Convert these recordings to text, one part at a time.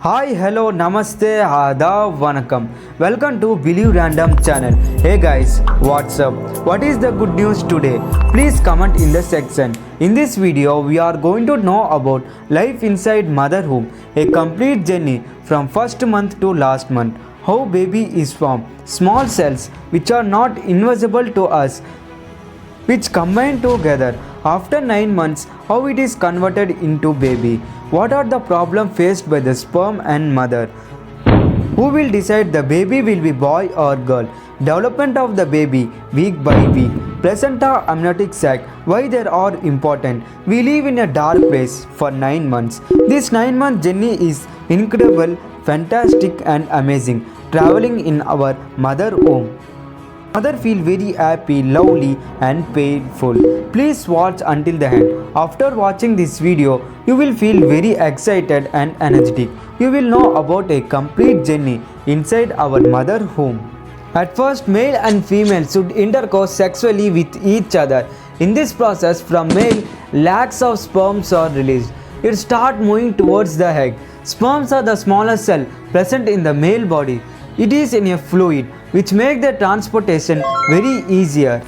Hi, hello, namaste, adab, vanakkam. Welcome to Believe Random channel. Hey guys, what's up? What is the good news today? Please comment in the section. In this video, we are going to know about life inside motherhood, a complete journey from first month to last month, how baby is formed, small cells which are not invisible to us, which combine together after 9 months, how it is converted into baby, what are the problems faced by the sperm and mother, who will decide the baby will be boy or girl, development of the baby week by week, placenta amniotic sac, why they are important. We live in a dark place for 9 months. This 9-month journey is incredible, fantastic and amazing, traveling in our mother womb. Mother feel very happy, lovely and painful. Please watch until the end. After watching this video, you will feel very excited and energetic. You will know about a complete journey inside our mother womb. At first, male and female should intercourse sexually with each other. In this process, from male, lakhs of sperms are released. It starts moving towards the egg. Sperms are the smallest cell present in the male body. It is in a fluid which makes the transportation very easier.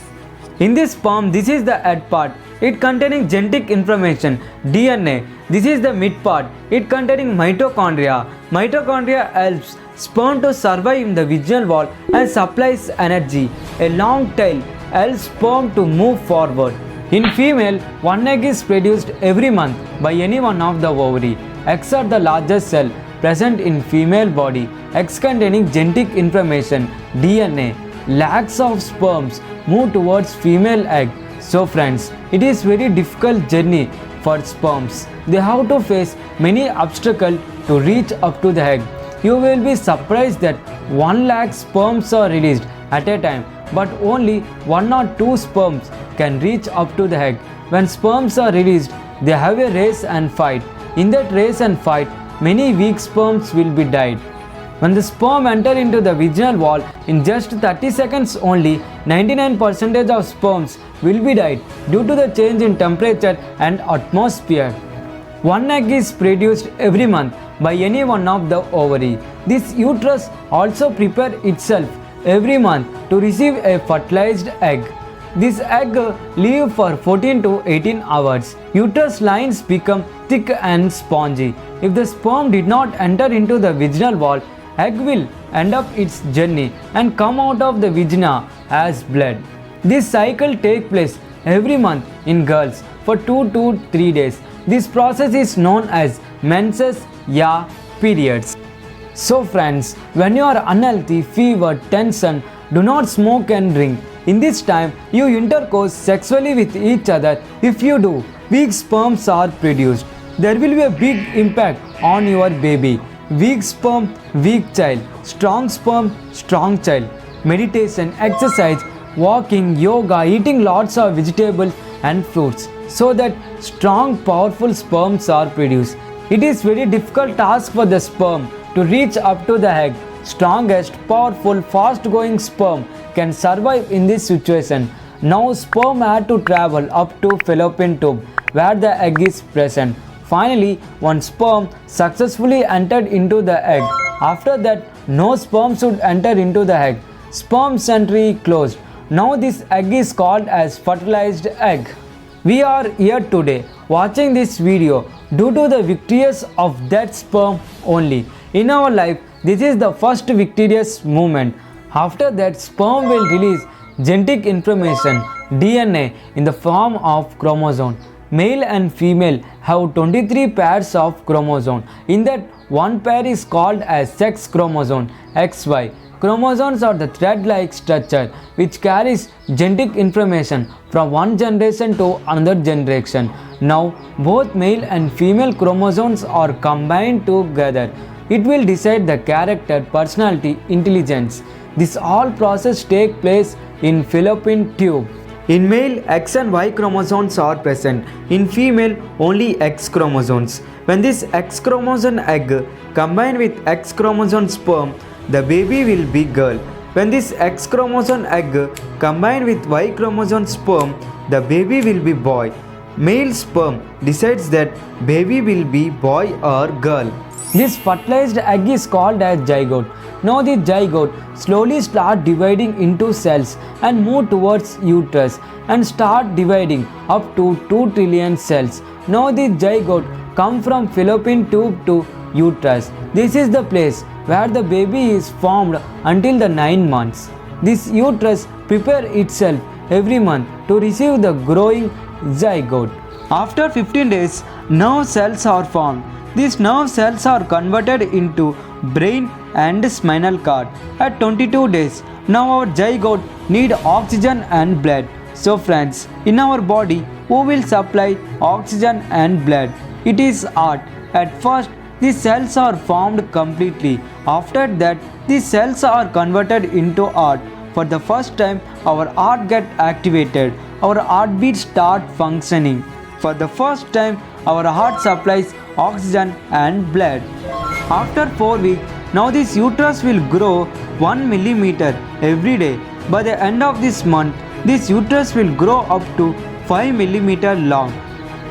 In this sperm, this is the head part, it containing genetic information, DNA. This is the mid part, it containing mitochondria. Mitochondria helps sperm to survive in the vaginal wall and supplies energy. A long tail helps sperm to move forward. In female, one egg is produced every month by any one of the ovary. Eggs are the largest cell present in female body. Eggs containing genetic information, DNA. Lakhs of sperms move towards female egg. So friends, it is very difficult journey for sperms. They have to face many obstacles to reach up to the egg. You will be surprised that 1 lakh sperms are released at a time, but only 1 or 2 sperms can reach up to the egg. When sperms are released, they have a race and fight. In that race and fight, many weak sperms will be died. When the sperm enter into the vaginal wall, in just 30 seconds only, 99% of sperms will be died due to the change in temperature and atmosphere. 1 egg is produced every month by any one of the ovary. This uterus also prepare itself every month to receive a fertilized egg. This egg live for 14 to 18 hours. Uterus lines become thick and spongy. If the sperm did not enter into the vaginal wall, egg will end up its journey and come out of the vagina as blood. This cycle takes place every month in girls for 2 to 3 days. This process is known as menses or periods. So friends, when you are unhealthy, fever, tension, do not smoke and drink. In this time, you intercourse sexually with each other. If you do, weak sperms are produced. There will be a big impact on your baby. Weak sperm, weak child. Strong sperm, strong child. Meditation, exercise, walking, yoga, eating lots of vegetables and fruits so that strong, powerful sperms are produced. It is very difficult task for the sperm to reach up to the egg. Strongest, powerful, fast-going sperm can survive in this situation. Now sperm had to travel up to fallopian tube where the egg is present. Finally, one sperm successfully entered into the egg. After that, no sperm should enter into the egg. Sperm entry closed. Now this egg is called as fertilized egg. We are here today watching this video due to the victorious of that sperm only. In our life, this is the first victorious movement. After that, sperm will release genetic information, DNA, in the form of chromosome. Male and female have 23 pairs of chromosome. In that, one pair is called as sex chromosome, XY. Chromosomes are the thread-like structure which carries genetic information from one generation to another generation. Now, both male and female chromosomes are combined together. It will decide the character, personality, intelligence. This all process take place in fallopian tube. In male, X and Y chromosomes are present. In female, only X chromosomes. When this X chromosome egg combine with X chromosome sperm, the baby will be girl. When this X chromosome egg combine with Y chromosome sperm, the baby will be boy. Male sperm decides that baby will be boy or girl. This fertilized egg is called as zygote. Now the zygote slowly start dividing into cells and move towards uterus and start dividing up to 2 trillion cells. Now the zygote come from fallopian tube to uterus. This is the place where the baby is formed until the 9 months. This uterus prepare itself every month to receive the growing zygote. After 15 days, nerve cells are formed. These nerve cells are converted into brain and spinal cord. At 22 days, now our zygote need oxygen and blood. So friends, in our body, who will supply oxygen and blood? It is heart. At first, these cells are formed completely. After that, these cells are converted into heart. For the first time, our heart get activated. Our heartbeat start functioning. For the first time, our heart supplies oxygen and blood. After 4 weeks, now this uterus will grow 1 millimeter every day. By the end of this month, this uterus will grow up to 5 millimeter long.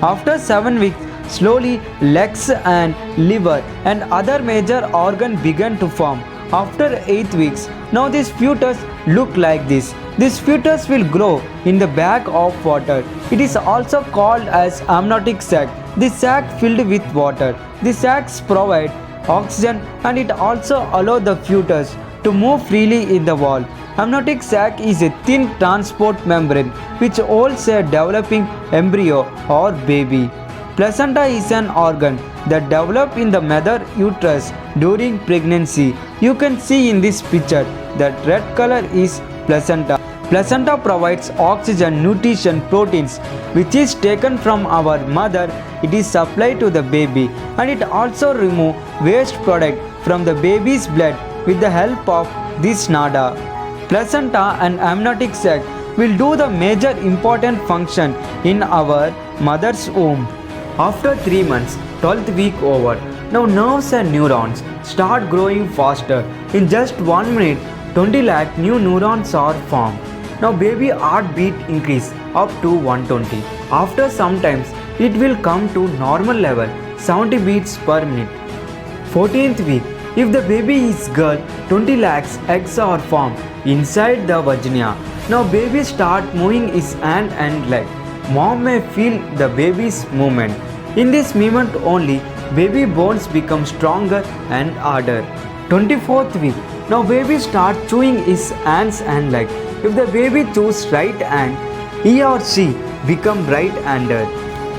After 7 weeks, slowly legs and liver and other major organ begin to form. After 8 weeks, now this fetus look like this. This fetus will grow in the bag of water. It is also called as amniotic sac. This sac filled with water. The sacs provide oxygen and it also allows the fetus to move freely in the wall. Amniotic sac is a thin transport membrane which holds a developing embryo or baby. Placenta is an organ that develops in the mother uterus during pregnancy. You can see in this picture that red color is placenta. Placenta provides oxygen, nutrition, proteins which is taken from our mother. It is supplied to the baby and it also removes waste product from the baby's blood with the help of this nada. Placenta and amniotic sac will do the major important function in our mother's womb. After 3 months, 12th week over, now nerves and neurons start growing faster. In just 1 minute, 20 lakh new neurons are formed. Now baby heartbeat increase up to 120. After some times, it will come to normal level, 70 beats per minute. 14th week, if the baby is girl, 20 lakhs eggs are formed inside the vagina. Now baby start moving his hand and leg. Mom may feel the baby's movement. In this movement only, baby bones become stronger and harder. 24th week, now baby start chewing his hands and leg. If the baby choose right hand, he or she become right-handed.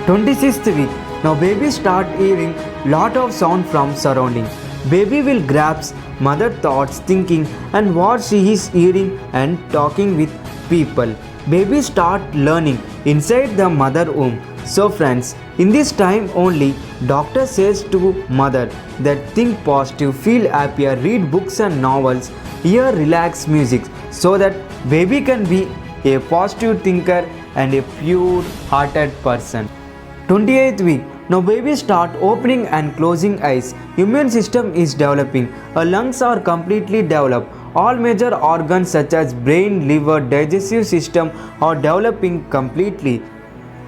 26th week, now baby start hearing lot of sound from surrounding. Baby will grasp mother thoughts, thinking and what she is hearing and talking with people. Baby start learning inside the mother womb. So friends, in this time only, doctor says to mother that think positive, feel happier, read books and novels, hear relaxed music so that baby can be a positive thinker and a pure hearted person. 28th week, now baby start opening and closing eyes. Immune system is developing. Our lungs are completely developed. All major organs such as brain, liver, digestive system are developing completely.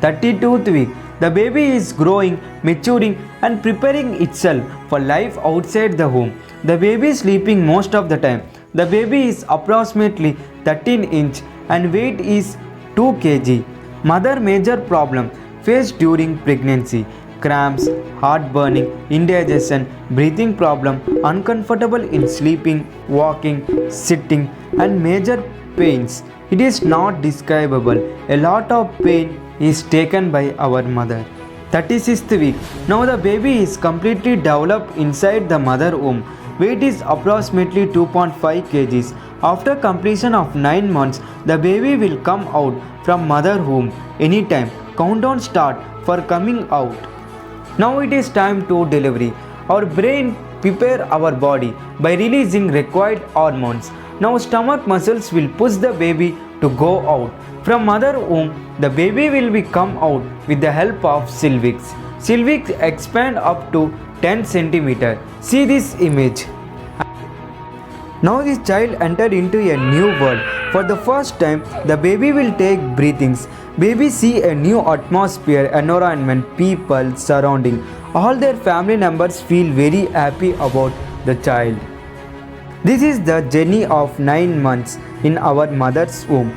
32th week, the baby is growing, maturing and preparing itself for life outside the womb. The baby is sleeping most of the time. The baby is approximately 13 inch and weight is 2 kg. Mother major problem faced during pregnancy: cramps, heartburning, indigestion, breathing problem, uncomfortable in sleeping, walking, sitting and major pains. It is not describable. A lot of pain is taken by our mother. 36th week, now the baby is completely developed inside the mother womb. Weight is approximately 2.5 kg. After completion of 9 months, the baby will come out from mother womb anytime. Countdown start for coming out. Now it is time to delivery. Our brain prepare our body by releasing required hormones. Now stomach muscles will push the baby to go out. From mother womb, the baby will be come out with the help of cervix. Cervix expand up to 10 cm. See this image. Now this child entered into a new world. For the first time, the baby will take breathings. Baby see a new atmosphere, environment, people, surrounding. All their family members feel very happy about the child. This is the journey of 9 months in our mother's womb.